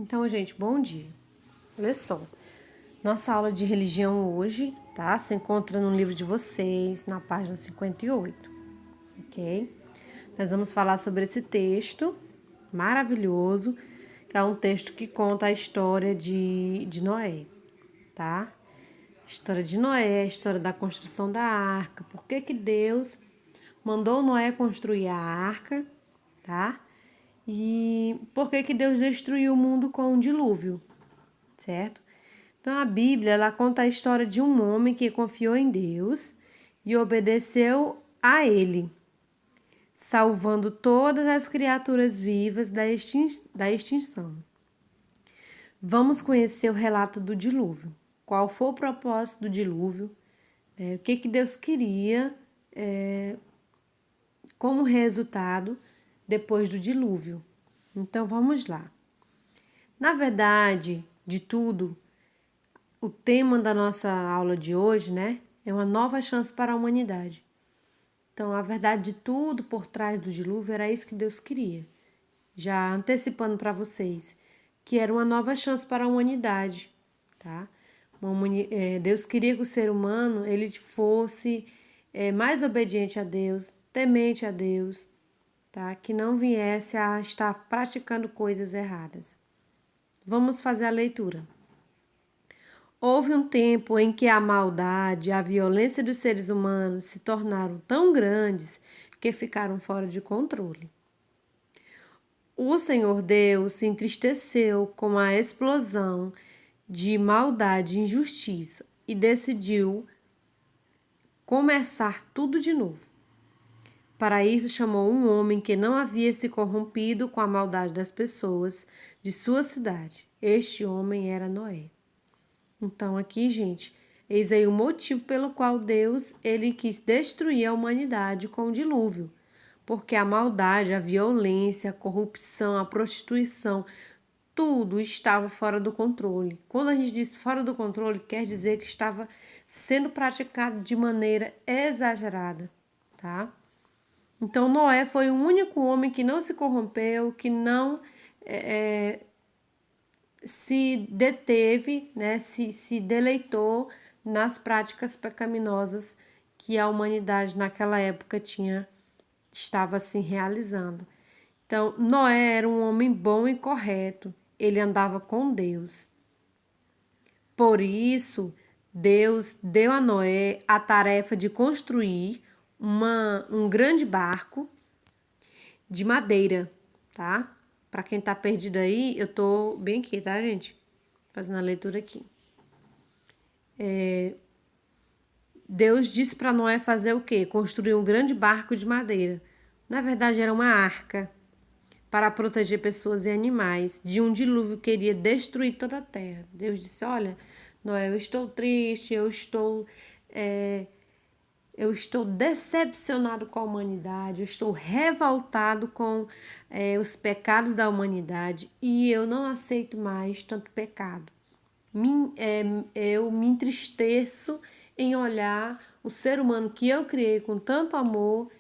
Então, gente, bom dia. Olha só, nossa aula de religião hoje, tá? Se encontra no livro de vocês, na página 58, ok? Nós vamos falar sobre esse texto maravilhoso, que é um texto que conta a história de Noé, tá? A história de Noé, a história da construção da arca, por que Deus mandou Noé construir a arca, tá? E por que Deus destruiu o mundo com um dilúvio, certo? Então a Bíblia, ela conta a história de um homem que confiou em Deus e obedeceu a ele, salvando todas as criaturas vivas da extinção. Vamos conhecer o relato do dilúvio. Qual foi o propósito do dilúvio? O que Deus queria como resultado depois do dilúvio. Então vamos lá. Na verdade, de tudo, o tema da nossa aula de hoje, é uma nova chance para a humanidade. Então, a verdade de tudo por trás do dilúvio era isso que Deus queria. Já antecipando para vocês, que era uma nova chance para a humanidade, tá? Deus queria que o ser humano ele fosse mais obediente a Deus, temente a Deus, tá? Que não viesse a estar praticando coisas erradas. Vamos fazer a leitura. Houve um tempo em que a maldade e a violência dos seres humanos se tornaram tão grandes que ficaram fora de controle. O Senhor Deus se entristeceu com a explosão de maldade e injustiça e decidiu começar tudo de novo. Para isso, chamou um homem que não havia se corrompido com a maldade das pessoas de sua cidade. Este homem era Noé. Então, aqui, gente, eis aí o motivo pelo qual Deus ele quis destruir a humanidade com o dilúvio. Porque a maldade, a violência, a corrupção, a prostituição, tudo estava fora do controle. Quando a gente diz fora do controle, quer dizer que estava sendo praticado de maneira exagerada, tá? Então, Noé foi o único homem que não se corrompeu, que não se deteve, se deleitou nas práticas pecaminosas que a humanidade naquela época estava assim realizando. Então, Noé era um homem bom e correto, ele andava com Deus. Por isso, Deus deu a Noé a tarefa de construir um grande barco de madeira, tá? Para quem tá perdido aí, eu tô bem aqui, tá, gente? Fazendo a leitura aqui. Deus disse para Noé fazer o quê? Construir um grande barco de madeira. Na verdade, era uma arca para proteger pessoas e animais de um dilúvio que iria destruir toda a terra. Deus disse, olha, Noé, eu estou triste, eu estou decepcionado com a humanidade, eu estou revoltado com os pecados da humanidade e eu não aceito mais tanto pecado. Eu me entristeço em olhar o ser humano que eu criei com tanto amor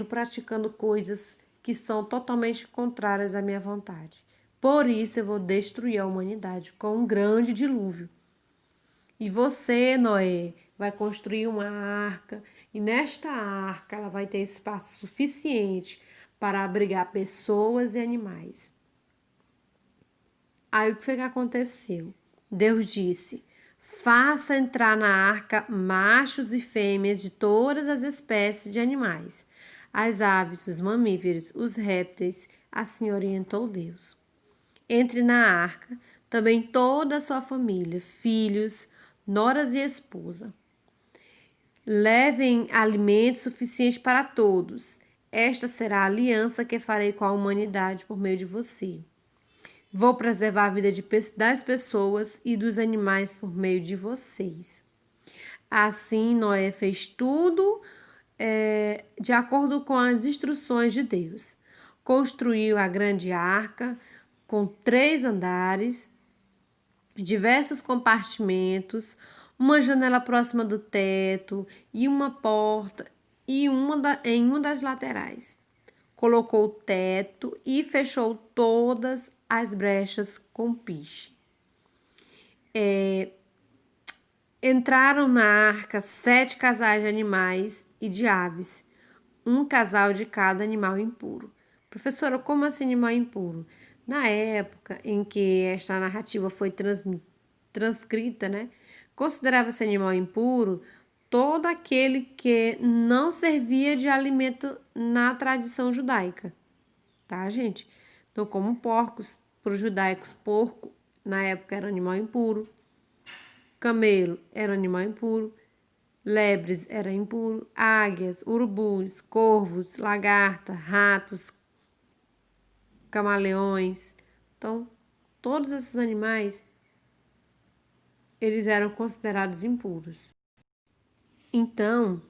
praticando coisas que são totalmente contrárias à minha vontade. Por isso eu vou destruir a humanidade com um grande dilúvio. E você, Noé, vai construir uma arca e nesta arca ela vai ter espaço suficiente para abrigar pessoas e animais. Aí o que foi que aconteceu? Deus disse, faça entrar na arca machos e fêmeas de todas as espécies de animais, as aves, os mamíferos, os répteis, assim orientou Deus. Entre na arca também toda a sua família, filhos, noras e esposa. Levem alimento suficiente para todos. Esta será a aliança que farei com a humanidade por meio de você. Vou preservar a vida das pessoas e dos animais por meio de vocês. Assim, Noé fez tudo de acordo com as instruções de Deus. Construiu a grande arca com 3 andares, diversos compartimentos, uma janela próxima do teto e uma porta em uma das laterais. Colocou o teto e fechou todas as brechas com piche. Entraram na arca 7 casais de animais e de aves, um casal de cada animal impuro. Professora, como assim animal impuro? Na época em que esta narrativa foi transcrita, né, considerava-se animal impuro todo aquele que não servia de alimento na tradição judaica, tá, gente? Então, como porcos, para os judaicos, porco na época era animal impuro, camelo era animal impuro, lebres era impuro, águias, urubus, corvos, lagarta, ratos, camaleões. Então, todos esses animais, eles eram considerados impuros. Então,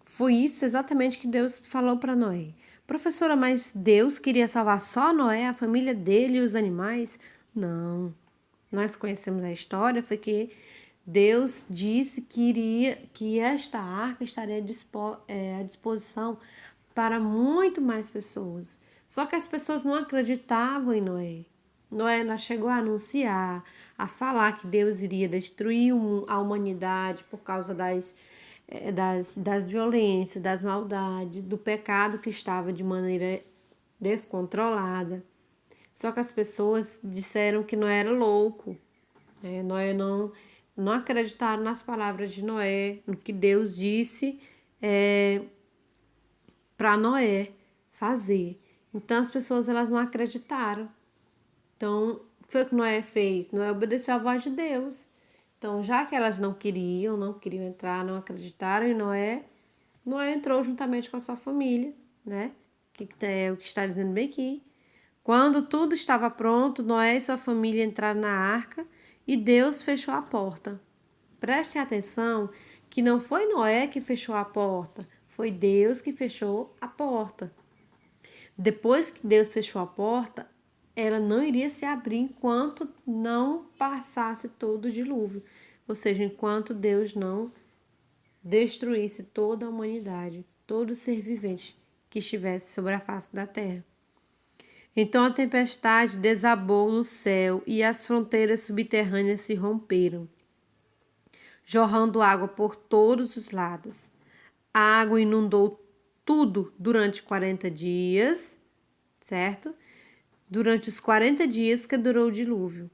foi isso exatamente que Deus falou para Noé. Professora, mas Deus queria salvar só Noé, a família dele e os animais? Não. Nós conhecemos a história, foi que Deus disse que esta arca estaria à disposição para muito mais pessoas. Só que as pessoas não acreditavam em Noé. Noé ela chegou a anunciar, a falar que Deus iria destruir a humanidade por causa das violências, das maldades, do pecado que estava de maneira descontrolada. Só que as pessoas disseram que Noé era louco. Noé não acreditaram nas palavras de Noé, no que Deus disse para Noé fazer. Então as pessoas elas não acreditaram. Então, o que foi que Noé fez? Noé obedeceu à voz de Deus. Então, já que elas não queriam entrar, não acreditaram em Noé, Noé entrou juntamente com a sua família, né? Que é o que está dizendo bem aqui. Quando tudo estava pronto, Noé e sua família entraram na arca e Deus fechou a porta. Prestem atenção que não foi Noé que fechou a porta, foi Deus que fechou a porta. Depois que Deus fechou a porta, ela não iria se abrir enquanto não passasse todo o dilúvio, ou seja, enquanto Deus não destruísse toda a humanidade, todo ser vivente que estivesse sobre a face da terra. Então a tempestade desabou no céu e as fronteiras subterrâneas se romperam, jorrando água por todos os lados. A água inundou tudo durante 40 dias, certo? Durante os 40 dias que durou o dilúvio,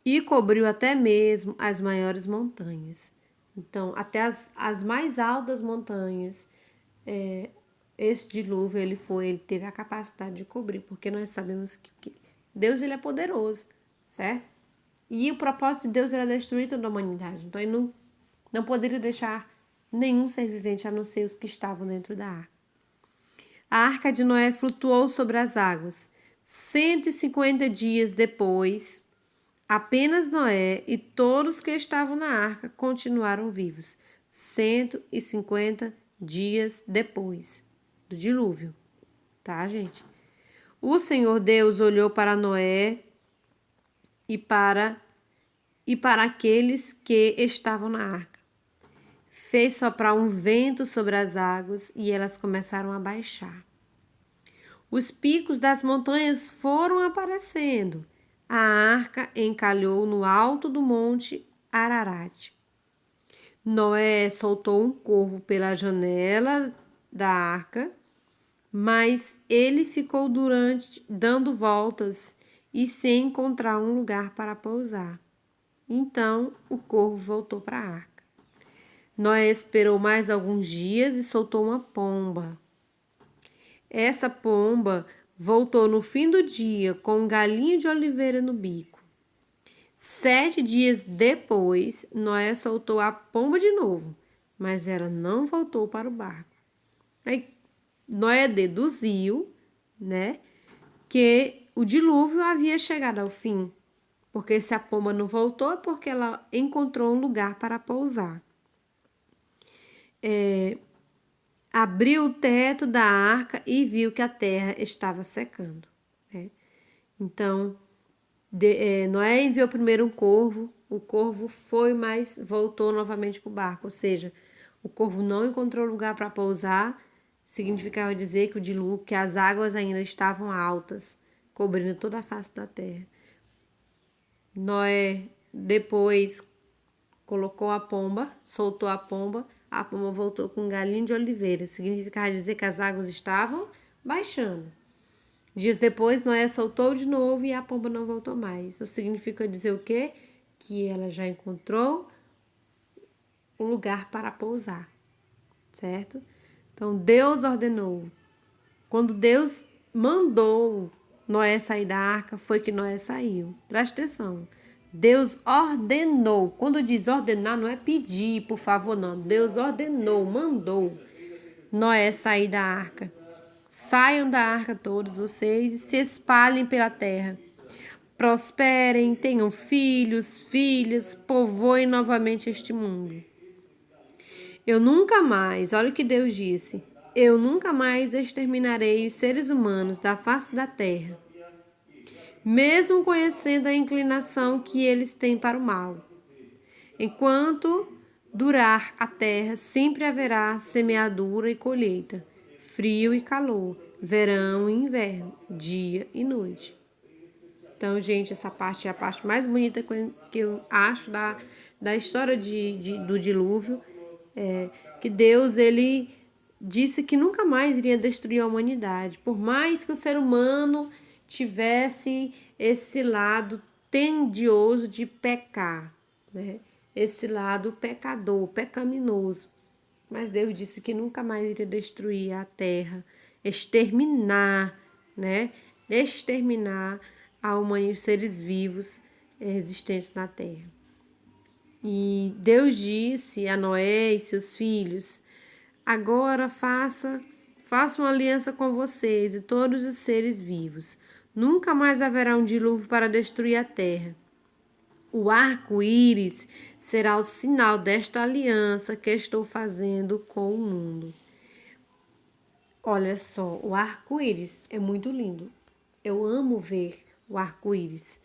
e cobriu até mesmo as maiores montanhas. Então, até as mais altas montanhas, esse dilúvio ele teve a capacidade de cobrir, porque nós sabemos que Deus ele é poderoso, certo? E o propósito de Deus era destruir toda a humanidade. Então, ele não poderia deixar nenhum ser vivente, a não ser os que estavam dentro da arca. A arca de Noé flutuou sobre as águas. 150 dias depois, apenas Noé e todos que estavam na arca continuaram vivos. 150 dias depois do dilúvio, tá, gente? O Senhor Deus olhou para Noé e para aqueles que estavam na arca. Fez soprar um vento sobre as águas e elas começaram a baixar. Os picos das montanhas foram aparecendo. A arca encalhou no alto do monte Ararat. Noé soltou um corvo pela janela da arca, mas ele ficou dando voltas e sem encontrar um lugar para pousar. Então o corvo voltou para a arca. Noé esperou mais alguns dias e soltou uma pomba. Essa pomba voltou no fim do dia com um galinho de oliveira no bico. 7 dias depois, Noé soltou a pomba de novo, mas ela não voltou para o barco. Aí Noé deduziu, né, que o dilúvio havia chegado ao fim, porque se a pomba não voltou é porque ela encontrou um lugar para pousar. Abriu o teto da arca e viu que a terra estava secando, né? Então, Noé enviou primeiro um corvo, o corvo foi, mas voltou novamente para o barco, ou seja, o corvo não encontrou lugar para pousar, significava dizer que o dilúvio, que as águas ainda estavam altas, cobrindo toda a face da terra. Noé depois colocou a pomba, soltou a pomba voltou com um galinho de oliveira. Significava dizer que as águas estavam baixando. Dias depois, Noé soltou de novo e a pomba não voltou mais. Isso significa dizer o quê? Que ela já encontrou um lugar para pousar, certo? Então, Deus ordenou. Quando Deus mandou Noé sair da arca, foi que Noé saiu. Presta atenção. Deus ordenou. Quando diz ordenar, não é pedir, por favor, não. Deus ordenou, mandou Noé sair da arca. Saiam da arca todos vocês e se espalhem pela terra. Prosperem, tenham filhos, filhas, povoem novamente este mundo. Eu nunca mais, olha o que Deus disse, eu nunca mais exterminarei os seres humanos da face da terra, mesmo conhecendo a inclinação que eles têm para o mal. Enquanto durar a terra, sempre haverá semeadura e colheita, frio e calor, verão e inverno, dia e noite. Então, gente, essa parte é a parte mais bonita que eu acho da história do dilúvio. Que Deus, ele disse que nunca mais iria destruir a humanidade. Por mais que o ser humano tivesse esse lado tendioso de pecar, né? Esse lado pecador, pecaminoso. Mas Deus disse que nunca mais iria destruir a terra, exterminar, né? Exterminar a humanidade, os seres vivos existentes na terra. E Deus disse a Noé e seus filhos: agora faça uma aliança com vocês e todos os seres vivos. Nunca mais haverá um dilúvio para destruir a terra. O arco-íris será o sinal desta aliança que estou fazendo com o mundo. Olha só, o arco-íris é muito lindo. Eu amo ver o arco-íris.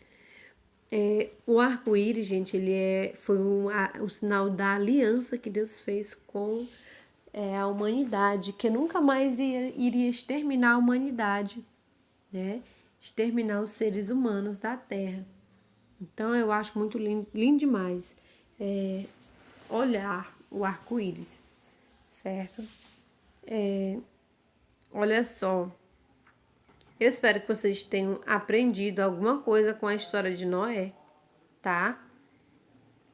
O arco-íris, gente, foi o sinal da aliança que Deus fez com a humanidade, que nunca mais iria exterminar a humanidade, né? Exterminar os seres humanos da terra. Então, eu acho muito lindo, lindo demais olhar o arco-íris, certo? Olha só, eu espero que vocês tenham aprendido alguma coisa com a história de Noé, tá?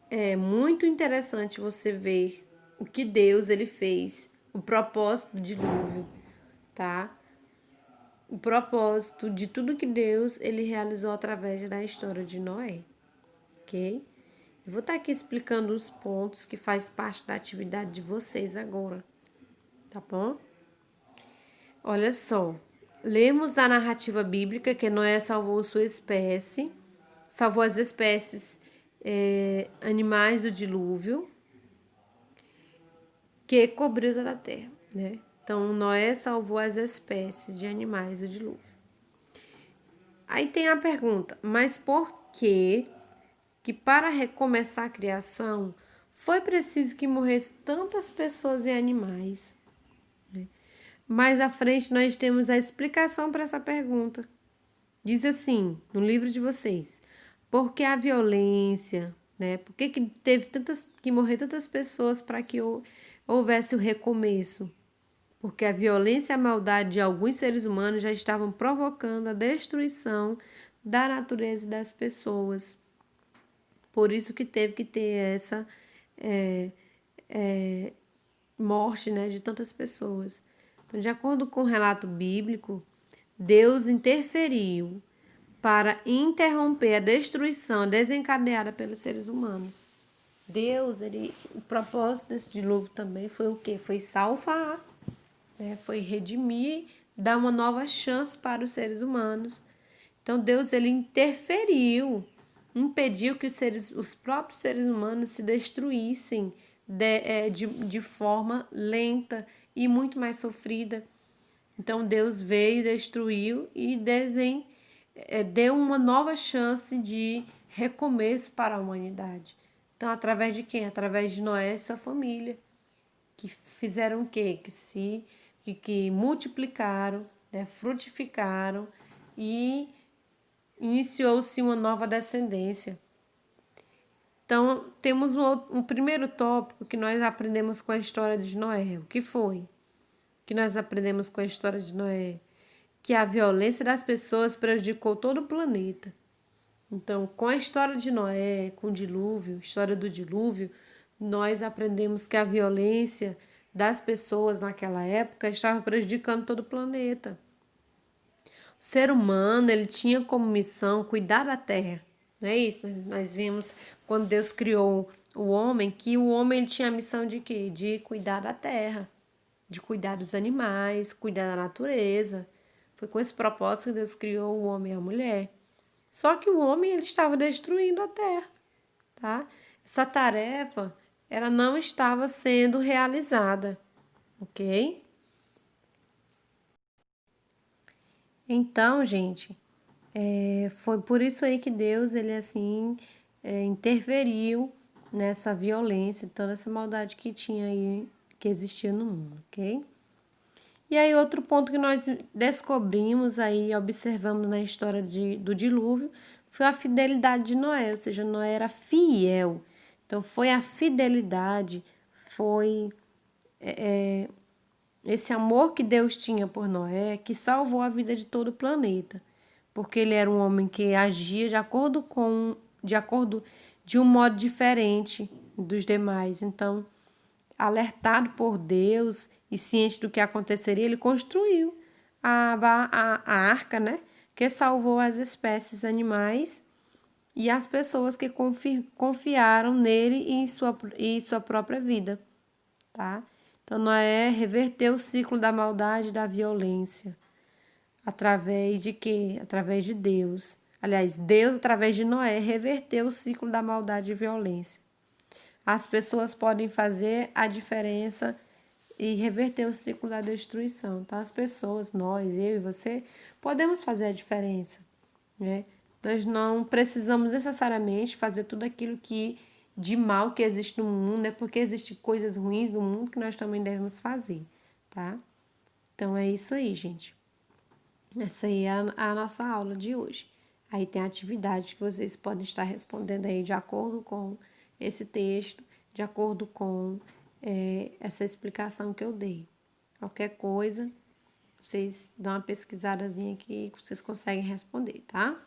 É muito interessante você ver o que Deus ele fez, o propósito do dilúvio, tá? O propósito de tudo que Deus ele realizou através da história de Noé, ok? Eu vou estar aqui explicando os pontos que faz parte da atividade de vocês agora, tá bom? Olha só, lemos da narrativa bíblica que Noé salvou sua espécie, salvou as espécies animais do dilúvio, que cobriu toda a terra, né? Então, Noé salvou as espécies de animais do dilúvio. Aí tem a pergunta, mas por que para recomeçar a criação foi preciso que morressem tantas pessoas e animais? Mais à frente nós temos a explicação para essa pergunta. Diz assim, no livro de vocês, por que a violência, né? Por que teve que morrer tantas pessoas para que houvesse o recomeço? Porque a violência e a maldade de alguns seres humanos já estavam provocando a destruição da natureza das pessoas. Por isso que teve que ter essa morte, né, de tantas pessoas. Então, de acordo com o relato bíblico, Deus interferiu para interromper a destruição desencadeada pelos seres humanos. Deus, o propósito desse dilúvio também foi o quê? Foi salvar, né? Foi redimir, dar uma nova chance para os seres humanos. Então Deus ele interferiu, impediu que os próprios seres humanos se destruíssem de forma lenta e muito mais sofrida. Então Deus veio, destruiu e deu uma nova chance de recomeço para a humanidade. Então, através de quem? Através de Noé e sua família, que fizeram o quê? Que multiplicaram, né? Frutificaram e iniciou-se uma nova descendência. Então, temos um primeiro tópico que nós aprendemos com a história de Noé. O que foi? Que nós aprendemos com a história de Noé? Que a violência das pessoas prejudicou todo o planeta. Então, com a história de Noé, com o dilúvio, história do dilúvio, nós aprendemos que a violência das pessoas naquela época estava prejudicando todo o planeta. O ser humano, ele tinha como missão cuidar da terra. Não é isso? Nós vimos quando Deus criou o homem, que o homem ele tinha a missão de quê? De cuidar da terra, de cuidar dos animais, cuidar da natureza. Foi com esse propósito que Deus criou o homem e a mulher. Só que o homem ele estava destruindo a terra, tá? Essa tarefa ela não estava sendo realizada, ok? Então, gente, foi por isso aí que Deus ele assim interferiu nessa violência, toda essa maldade que tinha aí, que existia no mundo, ok? E aí outro ponto que nós descobrimos aí, observamos na história do dilúvio, foi a fidelidade de Noé, ou seja, Noé era fiel. Então foi a fidelidade, foi esse amor que Deus tinha por Noé que salvou a vida de todo o planeta, porque ele era um homem que agia de acordo de um modo diferente dos demais. Então, alertado por Deus e ciente do que aconteceria, ele construiu a arca, né? Que salvou as espécies animais e as pessoas que confiaram nele e sua própria vida, tá? Então, Noé reverteu o ciclo da maldade e da violência. Através de quê? Através de Deus. Aliás, Deus, através de Noé, reverteu o ciclo da maldade e violência. As pessoas podem fazer a diferença e reverter o ciclo da destruição. Então, as pessoas, nós, eu e você, podemos fazer a diferença, né? Nós não precisamos necessariamente fazer tudo aquilo que de mal que existe no mundo, é porque existem coisas ruins no mundo que nós também devemos fazer, tá? Então, é isso aí, gente. Essa aí é a nossa aula de hoje. Aí tem atividade que vocês podem estar respondendo aí de acordo com esse texto, de acordo com essa explicação que eu dei. Qualquer coisa, vocês dão uma pesquisadazinha que vocês conseguem responder, tá?